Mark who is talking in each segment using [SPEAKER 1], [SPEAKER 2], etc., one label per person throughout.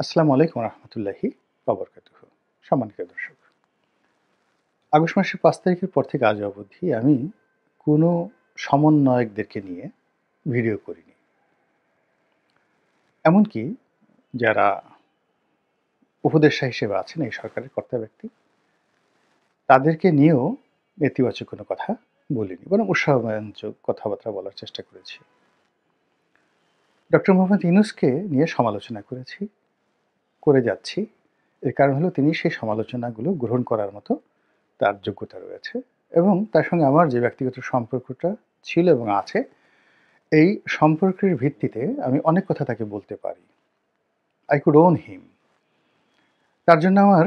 [SPEAKER 1] আসসালামু আলাইকুম রহমতুল্লাহি ওয়া বারাকাতুহু। সম্মানিত দর্শক, আগস্ট মাসের ৫ তারিখের পর থেকে আজ অবধি আমি কোনো সমন্বয়কদেরকে নিয়ে ভিডিও করিনি। এমনকি যারা উপদেষ্টা হিসেবে আছেন এই সরকারের কর্তা ব্যক্তি, তাদেরকে নিয়েও নেতিবাচক কোনো কথা বলিনি। বরং উৎসাহব্যঞ্জক কথাবার্তা বলার চেষ্টা করেছি। ডক্টর মোহাম্মদ ইউনূসকে নিয়ে সমালোচনা করেছি, করে যাচ্ছি। এর কারণ হলো তিনি সেই সমালোচনাগুলো গ্রহণ করার মতো তার যোগ্যতা রয়েছে এবং তার সঙ্গে আমার যে ব্যক্তিগত সম্পর্কটা ছিল এবং আছে, এই সম্পর্কের ভিত্তিতে আমি অনেক কথা তাকে বলতে পারি। I could own him. তার জন্য আমার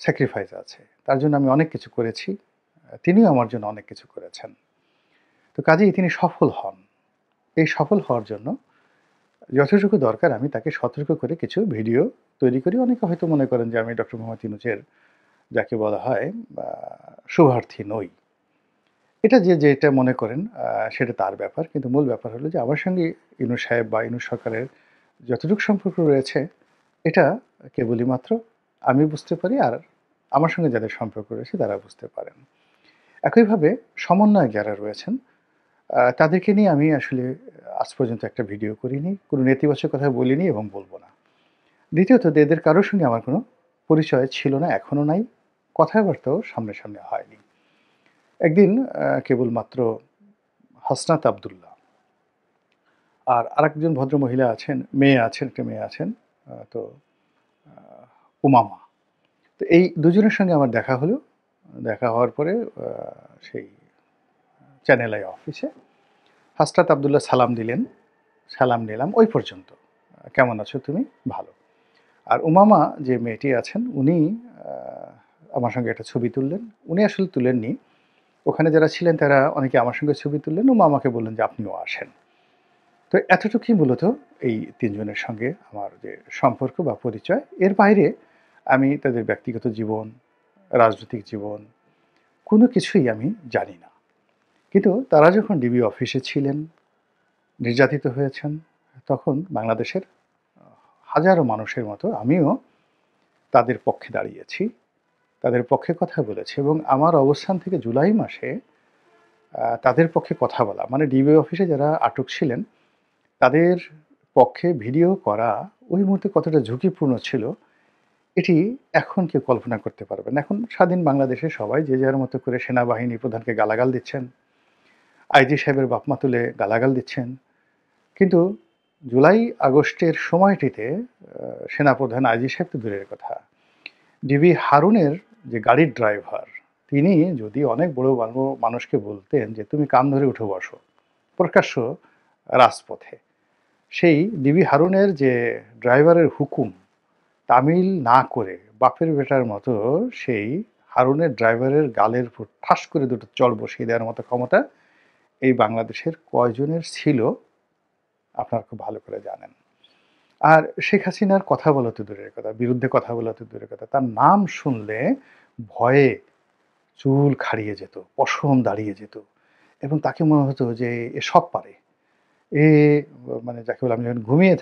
[SPEAKER 1] স্যাক্রিফাইস আছে। তার জন্য আমি অনেক কিছু করেছি। তিনিও আমার জন্য অনেক কিছু করেছেন। তো কাজেই তিনি সফল হন। এই সফল হওয়ার জন্য যতটুকু দরকার আমি তাকে সতর্ক করে কিছু ভিডিও তৈরি করি। অনেকে হয়তো মনে করেন যে আমি ডক্টর মোহাম্মদ ইউনূসের যাকে বলা হয় শুভার্থী নই। এটা যে যেটা মনে করেন সেটা তার ব্যাপার। কিন্তু মূল ব্যাপার হলো যে আমার সঙ্গে ইউনূস সাহেব বা ইউনূস সরকারের যতটুকু সম্পর্ক রয়েছে, এটা কেবলই মাত্র আমি বুঝতে পারি আর আমার সঙ্গে যাদের সম্পর্ক রয়েছে তারা বুঝতে পারেন। একইভাবে সমন্বয়ক যারা রয়েছেন তাদেরকে নিয়ে আমি আসলে আজ পর্যন্ত একটা ভিডিও করিনি, কোনো নেতিবাচক কথা বলিনি এবং বলব না। দ্বিতীয়ত এদের কারোর সঙ্গে আমার কোনো পরিচয় ছিল না, এখনো নাই। কথাবার্তাও সামনাসামনি হয়নি। একদিন কেবলমাত্র হাসনাত আব্দুল্লাহ আর আরেকজন ভদ্রমহিলা আছেন, একটা মেয়ে আছেন, তো উমামা। তো এই দুজনের সঙ্গে আমার দেখা হলো। দেখা হওয়ার পরে সেই চ্যানেল আই অফিসে হাসনাত আব্দুল্লাহ সালাম দিলেন, সালাম নিলাম, ওই পর্যন্ত। কেমন আছো তুমি? ভালো। আর উমামা যে মেয়েটি আছেন উনি আমার সঙ্গে একটা ছবি তুললেন। উনি আসলে তুলেননি। ওখানে যারা ছিলেন তারা অনেকে আমার সঙ্গে ছবি তুললেন। উমামাকে বললেন যে আপনিও আসেন। তো এতটুকুই মূলত এই ৩ জনের সঙ্গে আমার যে সম্পর্ক বা পরিচয়। এর বাইরে আমি তাদের ব্যক্তিগত জীবন, রাজনৈতিক জীবন কোনো কিছুই আমি জানি না। কিন্তু তারা যখন ডিবি অফিসে ছিলেন, নির্যাতিত হয়েছেন, তখন বাংলাদেশের হাজারো মানুষের মতো আমিও তাদের পক্ষে দাঁড়িয়েছি, তাদের পক্ষে কথা বলেছি এবং আমার অবস্থান থেকে জুলাই মাসে তাদের পক্ষে কথা বলা, মানে ডিবি অফিসে যারা আটক ছিলেন তাদের পক্ষে ভিডিও করা ওই মুহূর্তে কতটা ঝুঁকিপূর্ণ ছিল, এটি এখন কেউ কল্পনা করতে পারবে না। এখন স্বাধীন বাংলাদেশে সবাই যে যার মতো করে সেনাবাহিনী প্রধানকে গালাগাল দিচ্ছেন, আইজি সাহেবের বাপমা তুলে গালাগাল দিচ্ছেন। কিন্তু জুলাই আগস্টের সময়টিতে সেনাপ্রধান, আইজি সাহেব তো দূরের কথা, ডিবি হারুনের যে গাড়ির ড্রাইভার, তিনি যদি অনেক বড় মানুষকে বলতেন যে তুমি কান ধরে উঠে বসো প্রকাশ্য রাজপথে, সেই ডিবি হারুনের যে ড্রাইভারের হুকুম তামিল না করে বাপের বেটার মতো সেই হারুনের ড্রাইভারের গালের উপর ঠাস করে দুটো চড় বসিয়ে দেওয়ার মতো ক্ষমতা এই বাংলাদেশের কয়জনের ছিল আপনারা খুব ভালো করে জানেন। আর শেখ হাসিনার কথা বলা তো দূরের কথা, বিরুদ্ধে কথা বলা তো দূরের কথা, তার নাম শুনলে ভয়ে চুল খাড়িয়ে যেত, পশম দাঁড়িয়ে যেত এবং তাকে মনে হতো যে এ সব পারে। এ মানে যাকে বলে আমি যখন ঘুমিয়ে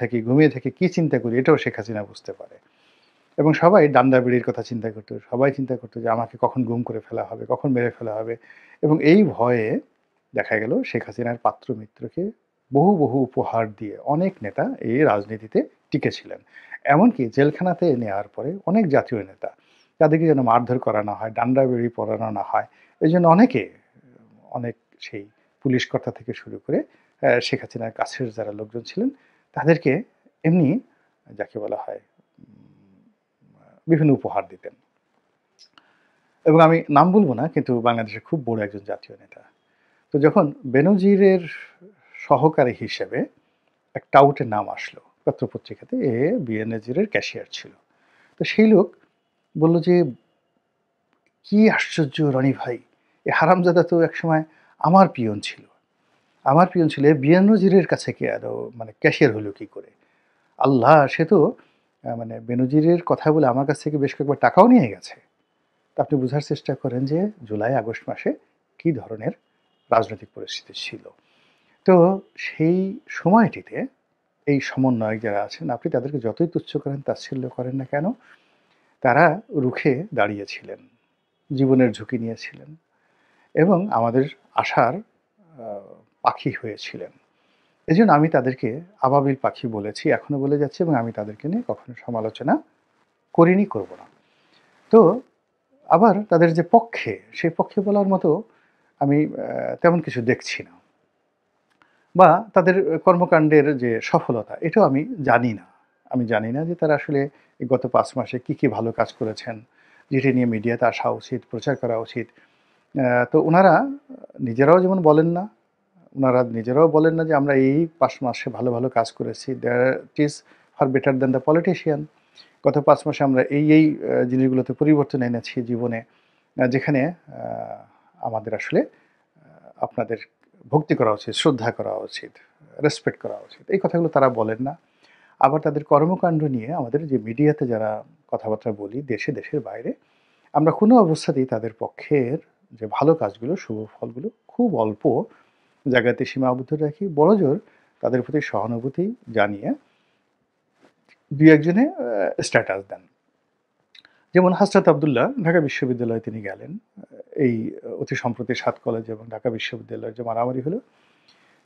[SPEAKER 1] থাকি কী চিন্তা করি এটাও শেখ হাসিনা বুঝতে পারে। এবং সবাই ডান্ডা বেড়ির কথা চিন্তা করতো, সবাই চিন্তা করতো যে আমাকে কখন গুম করে ফেলা হবে, কখন মেরে ফেলা হবে। এবং এই ভয়ে দেখা গেল শেখ হাসিনার পাত্র মিত্রকে বহু উপহার দিয়ে অনেক নেতা এই রাজনীতিতে টিকেছিলেন। এমনকি জেলখানাতে নেওয়ার পরে অনেক জাতীয় নেতা, তাদেরকে যেন মারধর করানো হয়, ডান্ডা বেড়ি পরানো না হয়, এই জন্য অনেকে, অনেক সেই পুলিশ কর্তা থেকে শুরু করে শেখ হাসিনার কাছের যারা লোকজন ছিলেন তাদেরকে এমনি যাকে বলা হয় বিভিন্ন উপহার দিতেন। এবং আমি নাম বলব না, কিন্তু বাংলাদেশের খুব বড় একজন জাতীয় নেতা। তো যখন বেনজিরের সহকারী হিসেবে এক টাউটের নাম আসলো পত্রপত্রিকাতে, বেনজিরের ক্যাশিয়ার ছিল। তো সেই লোক বলল যে, "কি আশ্চর্য রনি ভাই! এ হারামজাদা তো একসময় আমার পিয়ন ছিল। আমার পিয়ন ছিল, এ বেনজিরের কাছে কে আরো মানে ক্যাশিয়ার হলো কি করে? আল্লাহ! সে তো মানে বেনজিরের কথা বলে আমার কাছ থেকে বেশ কয়েকবার টাকাও নিয়ে গেছে।" আপনি বোঝার চেষ্টা করেন যে জুলাই আগস্ট মাসে কী ধরনের রাজনৈতিক পরিস্থিতি ছিল। তো সেই সময়টিতে এই সমন্বয়ক যারা আছেন, আপনি তাদেরকে যতই তুচ্ছ করেন, তাচ্ছিল্য করেন না কেন, তারা রুখে দাঁড়িয়েছিলেন, জীবনের ঝুঁকি নিয়েছিলেন এবং আমাদের আশার পাখি হয়েছিলেন। এজন্য আমি তাদেরকে আবাবিল পাখি বলেছি, এখনো বলে যাচ্ছি, এবং আমি তাদেরকে নিয়ে কখনো সমালোচনা করিনি, করব না। তো আবার তাদের যে পক্ষে, সেই পক্ষে বলার মতো আমি তেমন কিছু দেখছি না, বা তাদের কর্মকাণ্ডের যে সফলতা, এটাও আমি জানি না। আমি জানি না যে তারা আসলে এই গত ৫ মাসে কী ভালো কাজ করেছেন, যেটি নিয়ে মিডিয়াতে আসা উচিত, প্রচার করা উচিত। তো উনারা নিজেরাও যেমন বলেন না, উনারা নিজেরাও বলেন না যে আমরা এই ৫ মাসে ভালো কাজ করেছি। That is far better than the politician. গত ৫ মাসে আমরা এই জিনিসগুলোতে পরিবর্তন এনেছি জীবনে, যেখানে আমাদের আসলে আপনাদের ভক্তি করা উচিত, শ্রদ্ধা করা উচিত, রেসপেক্ট করা উচিত। এই কথাগুলো তারা বলেন না। আবার তাদের কর্মকাণ্ড নিয়ে আমাদের যে মিডিয়াতে যারা কথাবার্তা বলি, দেশের বাইরে, আমরা কোনো অবস্থাতেই তাদের পক্ষের যে ভালো কাজগুলো, শুভ ফলগুলো খুব অল্প জায়গাতে সীমাবদ্ধ রাখি। বড়জোর তাদের প্রতি সহানুভূতি জানিয়ে ২-১ জনে স্ট্যাটাস দেন। যেমন হযরত আব্দুল্লাহ ঢাকা বিশ্ববিদ্যালয়ে তিনি গেলেন। এই অতি সম্প্রতি ৭ কলেজ এবং ঢাকা বিশ্ববিদ্যালয়ের যে মারামারি হলো,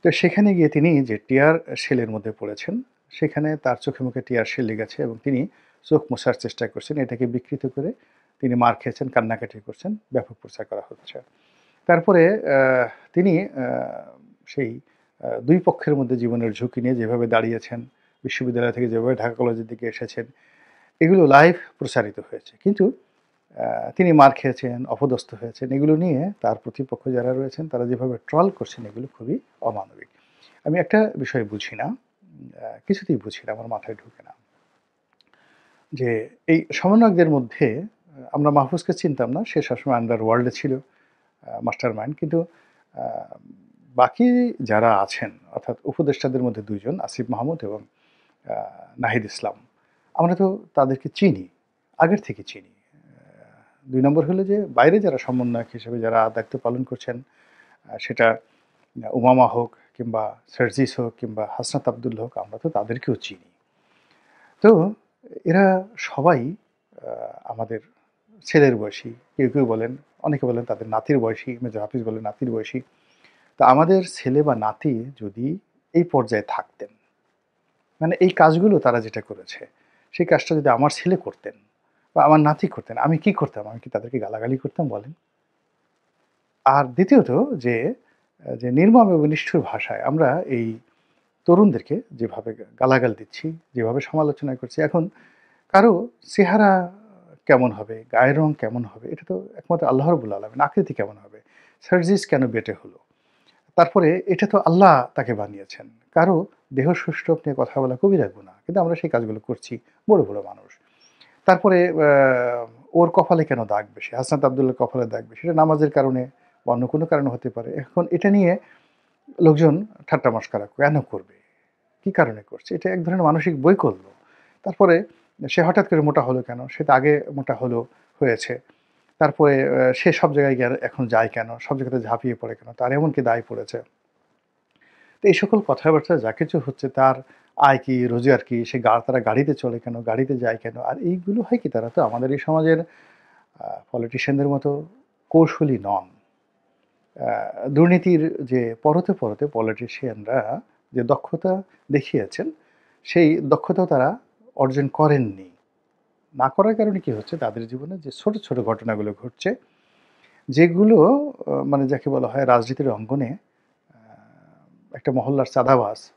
[SPEAKER 1] তো সেখানে গিয়ে তিনি যে টিয়ার শেলের মধ্যে পড়েছেন, সেখানে তার চোখে মুখে টিয়ার শেল লেগেছে এবং তিনি চোখ মোছার চেষ্টা করছেন। এটাকে বিকৃত করে তিনি মার খেয়েছেন, কান্নাকাটি করছেন, ব্যাপক প্রচার করা হচ্ছে। তারপরে তিনি সেই ২ পক্ষের মধ্যে জীবনের ঝুঁকি নিয়ে যেভাবে দাঁড়িয়েছেন, বিশ্ববিদ্যালয় থেকে যেভাবে ঢাকা কলেজের দিকে এসেছেন, এগুলো লাইভ প্রচারিত হয়েছে। কিন্তু তিনি মার খেয়েছেন, অপদস্থ হয়েছেন, এগুলো নিয়ে তার প্রতিপক্ষ যারা রয়েছেন তারা যেভাবে ট্রল করছেন, এগুলো খুবই অমানবিক। আমি একটা বিষয় বুঝি না, কিছুতেই বুঝি না, আমার মাথায় ঢোকে না। যে এই সমন্বয়কদের মধ্যে আমরা মাহফুজকে চিনতাম না, সে সবসময় আন্ডারওয়ার্ল্ডে ছিল, মাস্টার মাইন্ড। কিন্তু আ বাকি যারা আছেন, অর্থাৎ উপদেষ্টাদের মধ্যে ২ জন, আসিফ মাহমুদ এবং আ নাহিদ ইসলাম, আমরা তো তাদেরকে চিনি, আগের থেকে চিনি। ২ নম্বর হলো যে বাইরে যারা সমন্বয়ক হিসেবে যারা দায়িত্ব পালন করছেন, সেটা উমামা হোক কিংবা সার্জিস হোক কিংবা হাসনাত আব্দুল হোক, আমরা তো তাদেরকেও চিনি। তো এরা সবাই আমাদের ছেলের বয়সী, কেউ বলেন, অনেকে বলেন তাদের নাতির বয়সী, মেজর হাফিজ বলেন নাতির বয়সী। তো আমাদের ছেলে বা নাতি যদি এই পর্যায়ে থাকতেন, মানে এই কাজগুলো তারা যেটা করেছে, সেই কাজটা যদি আমার ছেলে করতেন বা আমার নাতি করতেন, আমি কি করতাম? আমি কি তাদেরকে গালাগালি করতাম বলেন? আর দ্বিতীয়ত যে, যে নির্মম এবং নিষ্ঠুর ভাষায় আমরা এই তরুণদেরকে যেভাবে গালাগাল দিচ্ছি, যেভাবে সমালোচনা করছি, এখন কারো চেহারা কেমন হবে, গায়ের রং কেমন হবে, এটা তো একমাত্র আল্লাহ রাব্বুল আলামিন। আকৃতি কেমন হবে? সার্জিস কেন বেঁটে হলো? তারপরে এটা তো আল্লাহ তাকে বানিয়েছেন। কারো দেহ সৌষ্ঠব নিয়ে কথা বলা কবিরা গুনাহ। কিন্তু আমরা সেই কাজগুলো করছি, বড় মানুষ। তারপরে ওর কপালে কেন দাগ বেশি? হাসনাত আব্দুল্লাহর কপালে দাগ বেশি। এটা নামাজের কারণে বা অন্য কোনো কারণে হতে পারে। এখন এটা নিয়ে লোকজন ঠাট্টা মশকরা কেন করবে? কি কারণে করছে? এটা এক ধরনের মানসিক বৈকল্য। তারপরে সে হঠাৎ করে মোটা হলো কেন? সে তো আগে মোটা হয়েছে। তারপরে সে সব জায়গায় এখন যায় কেন? সব জায়গাতে ঝাঁপিয়ে পড়ে কেন? তার এমন কি দায় পড়েছে? তো এই সকল কথাবার্তা যা কিছু হচ্ছে, তার আয় কি, রোজগার কি, সে তারা গাড়িতে চলে কেন? গাড়িতে যায় কেন? আর এইগুলো হয় কি, তারা তো আমাদের এই সমাজের পলিটিশিয়ানদের মতো কৌশলী নন। আ দুর্নীতির যে পরতে পলিটিশিয়ানরা যে দক্ষতা দেখিয়েছেন, সেই দক্ষতাও তারা অর্জন করেননি। না করার কারণে কি হচ্ছে, তাদের জীবনে যে ছোট ঘটনাগুলো ঘটছে, যেগুলো মানে যাকে বলা হয় রাজনীতির অঙ্গনে আ একটা মহল্লার চাঁদাবাজ, আ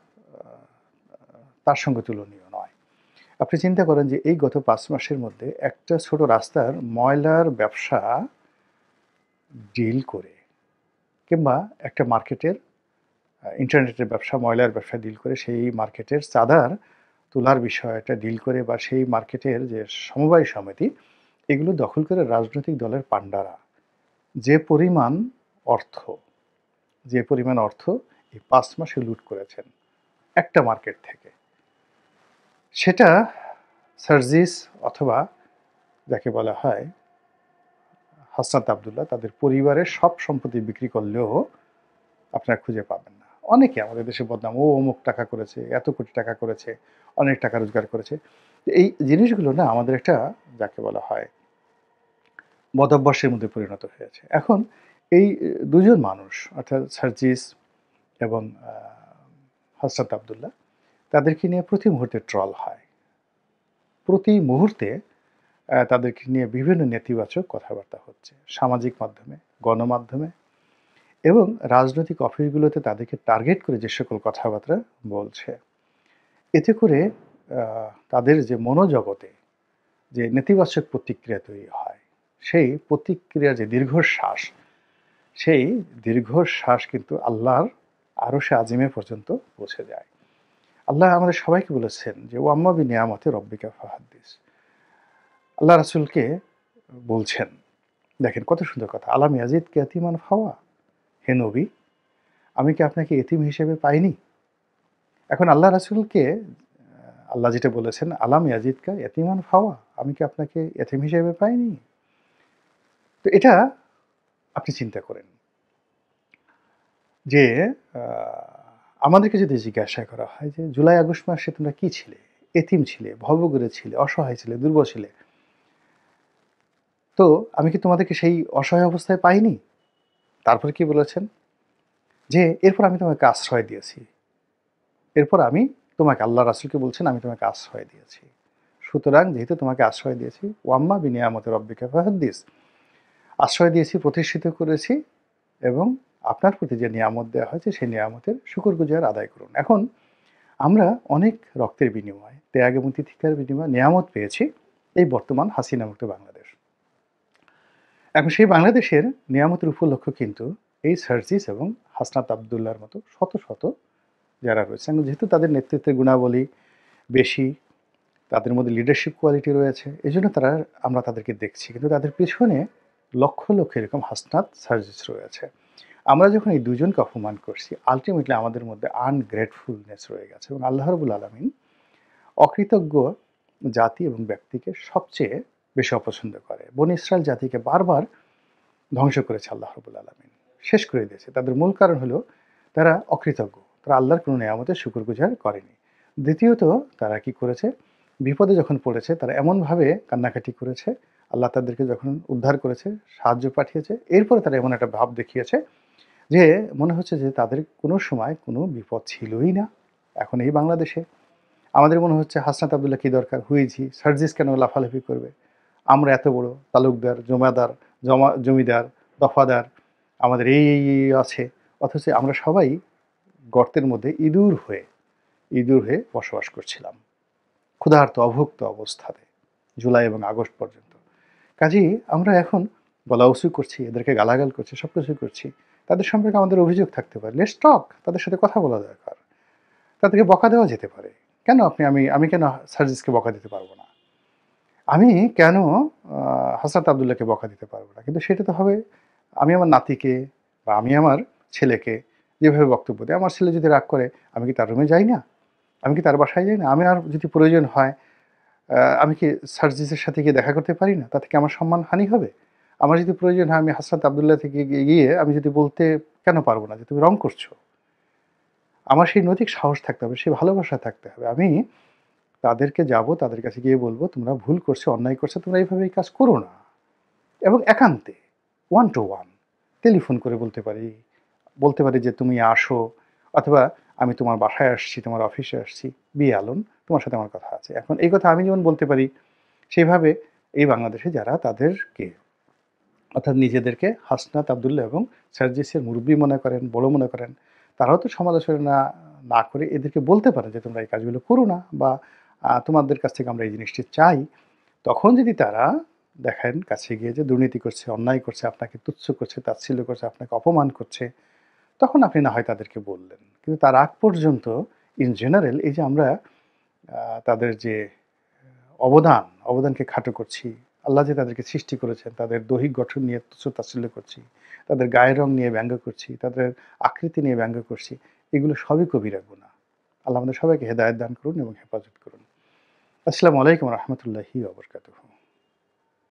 [SPEAKER 1] তার সঙ্গে তুলনীয় নয়। আপনি চিন্তা করেন যে এই গত ৫ মাসের মধ্যে একটা ছোট রাস্তার ময়লার ব্যবসা ডিল করে, কিংবা একটা মার্কেটের ইন্টারনেটের ব্যবসা, ময়লার ব্যবসা ডিল করে, সেই মার্কেটের চাঁদার তোলার বিষয়টা ডিল করে, বা সেই মার্কেটের যে সমবায় সমিতি, এগুলো দখল করে রাজনৈতিক দলের পান্ডারা যে পরিমাণ অর্থ যে পরিমাণ অর্থ এই ৫ মাসে লুট করেছেন একটা মার্কেট থেকে, সেটা সার্জিস অথবা যাকে বলা হয় হাসনাত আব্দুল্লাহ, তাদের পরিবারের সব সম্পত্তি বিক্রি করলেও আপনারা খুঁজে পাবেন না। অনেকে আমাদের দেশে বদনাম, ও অমুক টাকা করেছে, এত কোটি টাকা করেছে, অনেক টাকা রোজগার করেছে। এই জিনিসগুলো না আমাদের একটা, যাকে বলা হয়, বদভ্যাসের মধ্যে পরিণত হয়েছে। এখন এই দুজন মানুষ অর্থাৎ সার্জিস এবং হযরত আব্দুল্লাহ, তাদেরকে নিয়ে প্রতি মুহূর্তে ট্রল হয়। প্রতি মুহূর্তে তাদেরকে নিয়ে বিভিন্ন নেতিবাচক কথাবার্তা হচ্ছে সামাজিক মাধ্যমে, গণমাধ্যমে এবং রাজনৈতিক অফিসগুলোতে তাদেরকে টার্গেট করে যে সকল কথাবার্তা বলছে। এতে করে তাদের যে মনোজগতে যে নেতিবাচক প্রতিক্রিয়া তৈরি হয়, সেই প্রতিক্রিয়ার যে দীর্ঘশ্বাস, সেই দীর্ঘশ্বাস কিন্তু আল্লাহর আরশে আজিমে পর্যন্ত পৌঁছে যায়। আল্লাহ আমাদের সবাইকে বলেছেন যে ও আম্মা বিনিয়ামতে রব্বিকা ফাহাদ্দিস। আল্লাহ রাসূলকে বলছেন, দেখেন কত সুন্দর কথা, আলাম ইয়াজিদকা ইয়াতীমান ফাওয়া, হে নবী, আমি কি আপনাকে এতিম হিসেবে পাইনি? এখন আল্লাহ রাসূলকে আল্লাহ যেটা বলেছেন, আলাম ইয়াজিদকা ইয়াতীমান ফাওয়া, আমি কি আপনাকে এতিম হিসেবে পাইনি? তো এটা আপনি চিন্তা করেন যে আমাদেরকে যদি জিজ্ঞাসা করা হয় যে জুলাই আগস্ট মাসে তোমরা কি ছিলে? এতিম ছিলে, ভবঘুরে ছিলে, অসহায় ছিলে, দুর্বল ছিলে। তো আমি কি তোমাদেরকে সেই অসহায় অবস্থায় পাইনি? তারপরে কি বলেছেন? যে এরপর আমি তোমাকে আশ্রয় দিয়েছি। এরপর আমি তোমাকে, আল্লাহ রাসূলকে বলছেন, আমি তোমাকে আশ্রয় দিয়েছি। সুতরাং যেহেতু তোমাকে আশ্রয় দিয়েছি, ওয়াম্মা বিনিয়ামতি রব্বিকা ফাহাদ্দিস, আশ্রয় দিয়েছি, প্রতিষ্ঠিত করেছি এবং আপনার প্রতি যে নিয়ামত দেওয়া হয়েছে সেই নিয়ামতের শুকরগুজার আদায় করুন। এখন আমরা অনেক রক্তের বিনিময়ে, ত্যাগ এবং তিতিক্ষার বিনিময়ে নিয়ামত পেয়েছি এই বর্তমান হাসিনা মুক্ত বাংলাদেশ। এখন সেই বাংলাদেশের নিয়ামতের উপলক্ষ কিন্তু এই সার্জিস এবং হাসনাত আবদুল্লাহর মতো শত শত যারা রয়েছেন, যেহেতু তাদের নেতৃত্বের গুণাবলী বেশি, তাদের মধ্যে লিডারশিপ কোয়ালিটি রয়েছে, এই জন্য আমরা তাদেরকে দেখছি, কিন্তু তাদের পেছনে লক্ষ লক্ষ এরকম হাসনাত সার্জিস রয়েছে। আমরা যখন এই দুজনকে অপমান করছি, আলটিমেটলি আমাদের মধ্যে আনগ্রেটফুলনেস রয়ে গেছে এবং আল্লাহ রাব্বুল আলামিন অকৃতজ্ঞ জাতি এবং ব্যক্তিকে সবচেয়ে বেশি অপছন্দ করে। বনী ইসরাইল জাতিকে বারবার ধ্বংস করেছে আল্লাহ রাব্বুল আলামিন, শেষ করে দিয়েছে। তাদের মূল কারণ হলো তারা অকৃতজ্ঞ, তারা আল্লাহর কোনো নেয়ামতের শুকরগুজার করেনি। দ্বিতীয়ত তারা কি করেছে, বিপদে যখন পড়েছে তারা এমনভাবে কান্নাকাটি করেছে, আল্লাহ তাদেরকে যখন উদ্ধার করেছে, সাহায্য পাঠিয়েছে, এরপরে তারা এমন একটা ভাব দেখিয়েছে যে মনে হচ্ছে যে তাদের কোনো সময় কোনো বিপদ ছিলই না। এখন এই বাংলাদেশে আমাদের মনে হচ্ছে হাসনাত আবদুল্লাহ কী দরকার, হুইজি সার্জিস কেন লাফালাফি করবে, আমরা এত বড় তালুকদার, জমিদার, দফাদার, আমাদের এই আছে, অথচ আমরা সবাই গর্তের মধ্যে ইঁদুর হয়ে বসবাস করছিলাম ক্ষুধার্ত অভুক্ত অবস্থাতে জুলাই এবং আগস্ট পর্যন্ত। কাজেই আমরা এখন গলা উঁচু করছি, এদেরকে গালাগাল করছি, সব কিছু করছি, তাদের সম্পর্কে আমাদের অভিযোগ থাকতে পারে, লেটস টক, তাদের সাথে কথা বলা দরকার, তাদেরকে বকা দেওয়া যেতে পারে। কেন আমি কেন সার্জিসকে বকা দিতে পারবো না? আমি কেন হাসনাত আবদুল্লাহকে বকা দিতে পারবো না? কিন্তু সেটা তো হবে আমি আমার নাতিকে বা আমি আমার ছেলেকে যেভাবে বক্তব্য দিই। আমার ছেলে যদি রাগ করে, আমি কি তার রুমে যাই না? আমি কি তার বাসায় যাই না? আমি আর যদি প্রয়োজন হয় আমি কি সার্জিসের সাথে গিয়ে দেখা করতে পারি না? তাতে কি আমার সম্মানহানি হবে? আমার যদি প্রয়োজন হয় আমি হাসনাত আবদুল্লাহ থেকে গিয়ে আমি যদি বলতে কেন পারবো না যে তুমি রং করছো? আমার সেই নৈতিক সাহস থাকতে হবে, সেই ভালোবাসা থাকতে হবে। আমি তাদেরকে যাব, তাদের কাছে গিয়ে বলব, তোমরা ভুল করছো, অন্যায় করছো, তোমরা এইভাবে এই কাজ করো না। এবং একান্তে, ওয়ান টু ওয়ান টেলিফোন করে বলতে পারি যে তুমি আসো, অথবা আমি তোমার বাসায় আসছি, তোমার অফিসে আসছি, বি অ্যালোন, তোমার সাথে আমার কথা আছে। এখন এই কথা আমি যেমন বলতে পারি, সেইভাবে এই বাংলাদেশে যারা তাদেরকে অর্থাৎ নিজেদেরকে হাসনাত আবদুল্লাহ এবং সার্জিসের মুরব্বি মনে করেন, বড় মনে করেন, তারাও তো সমালোচনা না করে এদেরকে বলতে পারে যে তোমরা এই কাজগুলো করো না, বা তোমাদের কাছ থেকে আমরা এই জিনিসটি চাই। তখন যদি তারা দেখেন কাছে গিয়ে যে দুর্নীতি করছে, অন্যায় করছে, আপনাকে তুচ্ছ করছে, তাচ্ছিল্য করছে, আপনাকে অপমান করছে, তখন আপনি না হয় তাদেরকে বললেন। কিন্তু তার আগ পর্যন্ত ইন জেনারেল এই যে আমরা তাদের যে অবদানকে খাটো করছি, আল্লাহ যে তাদেরকে সৃষ্টি করেছেন, তাদের দৈহিক গঠন নিয়ে তুচ্ছ তাচ্ছিল্য করছি, তাদের গায়ের রং নিয়ে ব্যঙ্গ করছি, তাদের আকৃতি নিয়ে ব্যঙ্গ করছি, এগুলো সবই কবিরা গুনাহ। আল্লাহ আমাদের সবাইকে হেদায়েত দান করুন এবং হেফাজত করুন। আসসালামু আলাইকুম ওয়া রাহমাতুল্লাহি ওয়া বারাকাতুহু।